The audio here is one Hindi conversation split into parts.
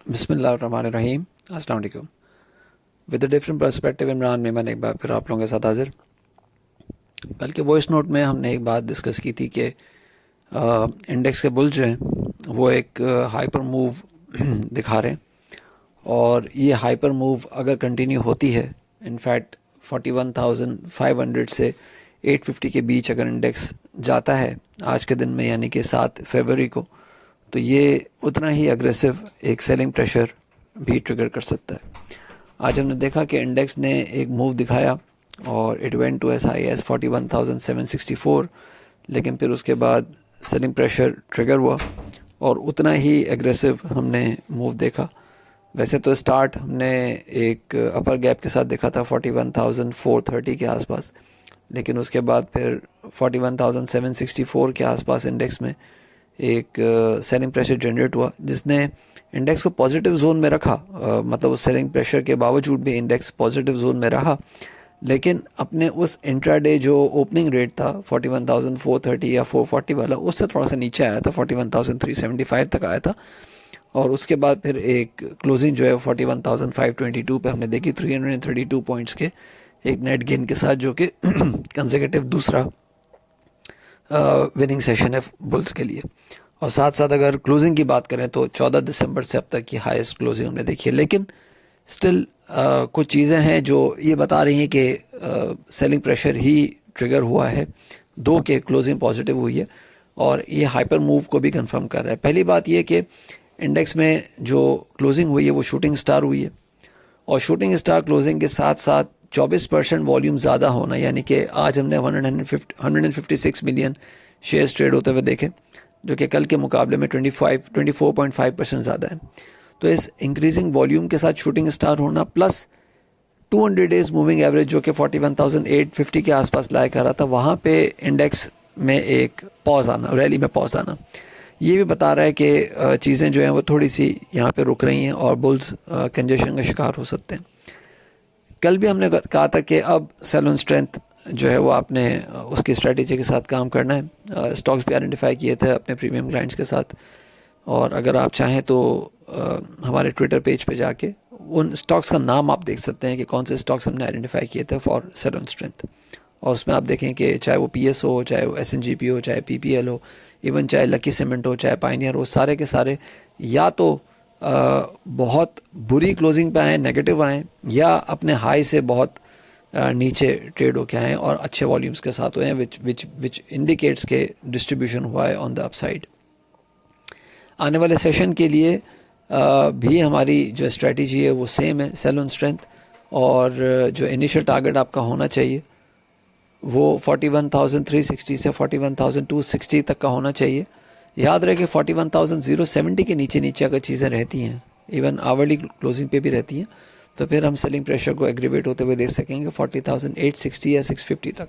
बिस्मिल्लाहिर्रहमानिर्रहीम। अस्सलाम वालेकुम। With a different perspective Imran Memon एक बार फिर आप लोगों के साथ हाजिर। कल के वॉइस नोट में हमने एक बात डिस्कस की थी कि इंडेक्स के बुल जो हैं वो एक हाइपर मूव दिखा रहे हैं और ये हाइपर मूव अगर कंटिन्यू होती है, इनफैक्ट 41,500 से 850 के बीच अगर इंडेक्स जाता है आज के दिन में यानी कि 7 फरवरी को, तो ये उतना ही अग्रेसिव एक सेलिंग प्रेशर भी ट्रिगर कर सकता है। आज हमने देखा कि इंडेक्स ने एक मूव दिखाया और it went to as high as 41,764, लेकिन फिर उसके बाद सेलिंग प्रेशर ट्रिगर हुआ और उतना ही एग्रेसिव हमने मूव देखा। वैसे तो स्टार्ट हमने एक अपर गैप के साथ देखा था 41,430 के आसपास, लेकिन उसके बाद फिर 41,764 के आसपास इंडेक्स में एक सेलिंग प्रेशर जनरेट हुआ जिसने इंडेक्स को पॉजिटिव जोन में रखा। मतलब उस सेलिंग प्रेशर के बावजूद भी इंडेक्स पॉजिटिव जोन में रहा, लेकिन अपने उस इंट्राडे जो ओपनिंग रेट था 41,430 या 440 वाला, उससे थोड़ा सा नीचे आया था, 41,375 तक आया था। और उसके बाद फिर एक क्लोजिंग जो है 41,522 पे हमने देखी, 332 पॉइंट्स के एक नेट गेन के साथ, जो कि कंसेक्यूटिव दूसरा विनिंग सेशन है बुल्स के लिए। और साथ साथ अगर क्लोजिंग की बात करें तो 14 दिसंबर से अब तक की हाईएस्ट क्लोजिंग हमने देखी है। लेकिन स्टिल कुछ चीज़ें हैं जो ये बता रही हैं कि सेलिंग प्रेशर ही ट्रिगर हुआ है, दो के क्लोजिंग पॉजिटिव हुई है और ये हाइपर मूव को भी कंफर्म कर रहा है। पहली बात ये कि इंडेक्स में जो क्लोजिंग हुई है वो शूटिंग स्टार हुई है और शूटिंग स्टार क्लोजिंग के साथ साथ 24% वॉल्यूम ज़्यादा होना, यानी कि आज हमने 156 मिलियन शेयर्स ट्रेड होते हुए देखे, जो कि कल के मुकाबले में 24.5% ज़्यादा है। तो इस इंक्रीजिंग वॉल्यूम के साथ शूटिंग स्टार होना प्लस 200 डेज मूविंग एवरेज जो कि 41,850 के आसपास लाया कर रहा था, वहाँ पे इंडेक्स में एक पॉज आना, रैली में पॉज आना, ये भी बता रहा है कि चीज़ें जो हैं वो थोड़ी सी यहाँ पे रुक रही हैं और बुल्स कंजेशन का शिकार हो सकते हैं। कल भी हमने कहा था कि अब सेल ऑन स्ट्रेंथ जो है वो आपने उसकी स्ट्रेटजी के साथ काम करना है। स्टॉक्स भी आइडेंटिफाई किए थे अपने प्रीमियम क्लाइंट्स के साथ, और अगर आप चाहें तो हमारे ट्विटर पेज पे जाके उन स्टॉक्स का नाम आप देख सकते हैं कि कौन से स्टॉक्स हमने आइडेंटिफाई किए थे फॉर सेल ऑन स्ट्रेंथ। और उसमें आप देखें कि चाहे वो PS हो, चाहे वो SNGP हो, चाहे PPL हो, इवन चाहे लकी सीमेंट हो, चाहे पायनियर हो, सारे के सारे या तो बहुत बुरी क्लोजिंग पे आए, नेगेटिव आए, या अपने हाई से बहुत नीचे ट्रेड होके आए और अच्छे वॉल्यूम्स के साथ हुए हैं, विच इंडिकेट्स के डिस्ट्रीब्यूशन हुआ है ऑन द अपसाइड। आने वाले सेशन के लिए भी हमारी जो स्ट्रेटजी है वो सेम है, सेल ऑन स्ट्रेंथ, और जो इनिशियल टारगेट आपका होना चाहिए वो 41,360 से 41,260 तक का होना चाहिए। याद रहे कि 41,070 के नीचे नीचे अगर चीज़ें रहती हैं, इवन आवरली क्लोजिंग पे भी रहती हैं, तो फिर हम सेलिंग प्रेशर को एग्रीवेट होते हुए देख सकेंगे 40,860 या 650 तक।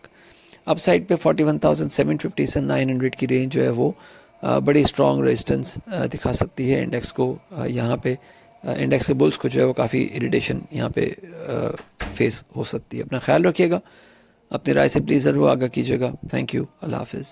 अप साइड पे 41,750 से 900 की रेंज जो है वो बड़ी स्ट्रॉन्ग रेजिस्टेंस दिखा सकती है इंडेक्स को। यहाँ पे इंडेक्स के बुल्स को जो है वो काफ़ी इरिटेशन यहाँ पे फेस हो सकती है। अपना ख्याल रखिएगा, अपनी राय से प्लीज़ ज़रूर आगाह कीजिएगा। थैंक यू, अल्लाह हाफिज़।